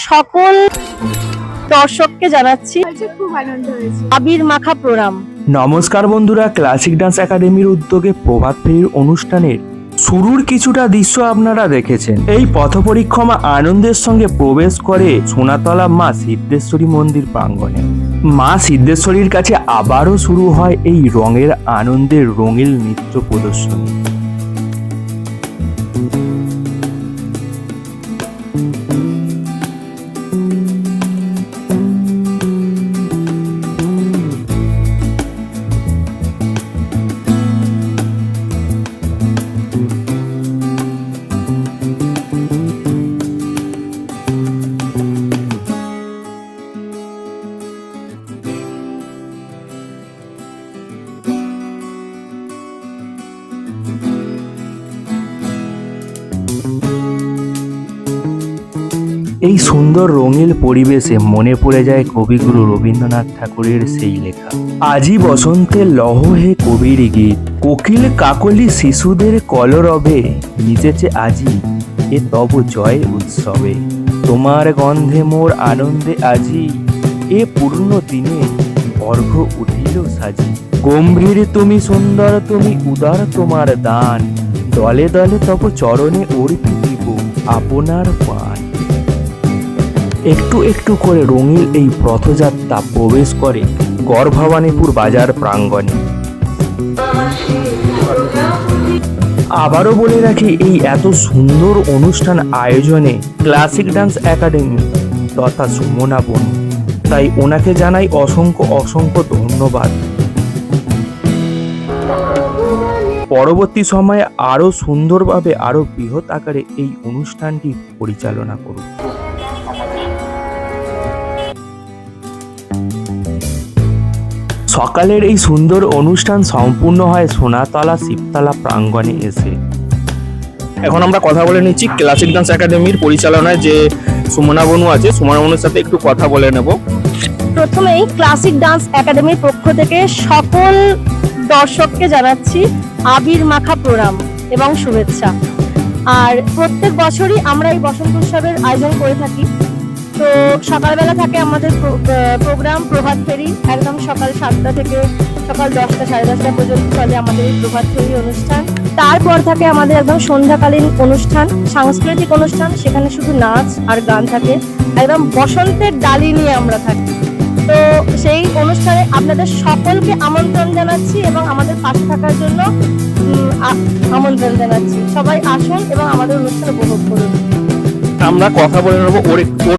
সকল দর্শককে জানাচ্ছি খুব আনন্দ হয়েছে। আবির মাখা প্রণাম। নমস্কার বন্ধুরা, ক্লাসিক ডান্স একাডেমির উদ্যোগে প্রভাত ফেরির অনুষ্ঠানের শুরুর কিছুটা দৃশ্য আপনারা দেখেছেন। এই পথপরিক্রমা আনন্দের সঙ্গে প্রবেশ করে সোনাতলা মা সিদ্ধেশ্বরী মন্দির প্রাঙ্গণে। মা সিদ্ধেশ্বরীর কাছে আবারও শুরু হয় এই রঙের আনন্দের রঙিন নৃত্য প্রদর্শনী। এই সুন্দর রঙিন পরিবেশে মনে পড়ে যায় কবিগুরু রবীন্দ্রনাথ ঠাকুরের সেই লেখা, আজি বসন্তে লহ হে কবির গীত, কোকিল কাকলি শিশুদের কলরবে, মিজেছে আজি এ তব জয় উৎসবে, তোমার গন্ধে মোর আনন্দে আজি, এ পূর্ণ দিনে অর্ঘ্য উঠিল সাজি, গম্ভীর তুমি সুন্দর তুমি উদার তোমার দান, দলে দলে তব চরণে অর্পি দিব আপনার পান। একটু একটু করে রঙিন এই রথযাত্রা প্রবেশ করে গড়ভবানীপুর বাজার প্রাঙ্গণে। আবারও বলে রাখি, এই এত সুন্দর অনুষ্ঠান আয়োজনে ক্লাসিক ডান্স একাডেমি তথা সুমনা বনু, তাই ওনাকে জানাই অসংখ্য অসংখ্য ধন্যবাদ। পরবর্তী সময়ে আরো সুন্দরভাবে আরো বৃহৎ আকারে এই অনুষ্ঠানটি পরিচালনা করুন। সকালের এই সুন্দর অনুষ্ঠান সম্পূর্ণ হয় সোনাতলা শিবতলা প্রাঙ্গণে এসে। এখন আমরা কথা বলে নিচ্ছি ক্লাসিক ডান্স একাডেমির পরিচালনায় যে সুমনা বনু আছে, সুমনা বনুর সাথে একটু কথা বলে নেব। প্রথমেই ক্লাসিক ডান্স একাডেমির পক্ষ থেকে সকল দর্শককে জানাচ্ছি আবির মাখা প্রণাম এবং শুভেচ্ছা। আর প্রত্যেক বছরই আমরা এই বসন্ত উৎসবের আয়োজন করে থাকি। তো সকালবেলা থাকে আমাদের প্রোগ্রাম প্রভাত ফেরি, একদম সকাল 7টা থেকে সকাল 10টা সাড়ে 10টা পর্যন্ত চলে আমাদের এই প্রভাত ফেরি অনুষ্ঠান। তারপর থাকে আমাদের একদম সন্ধ্যাকালীন অনুষ্ঠান, সাংস্কৃতিক অনুষ্ঠান, সেখানে শুধু নাচ আর গান থাকে, একদম বসন্তের ডালি নিয়ে আমরা থাকি। তো সেই অনুষ্ঠানে আপনাদের সকলকে আমন্ত্রণ জানাচ্ছি এবং আমাদের পাশে থাকার জন্য আমন্ত্রণ জানাচ্ছি। সবাই আসুন এবং আমাদের অনুষ্ঠান উপভোগ করুন। আমরা কথা বলে নেবো ওর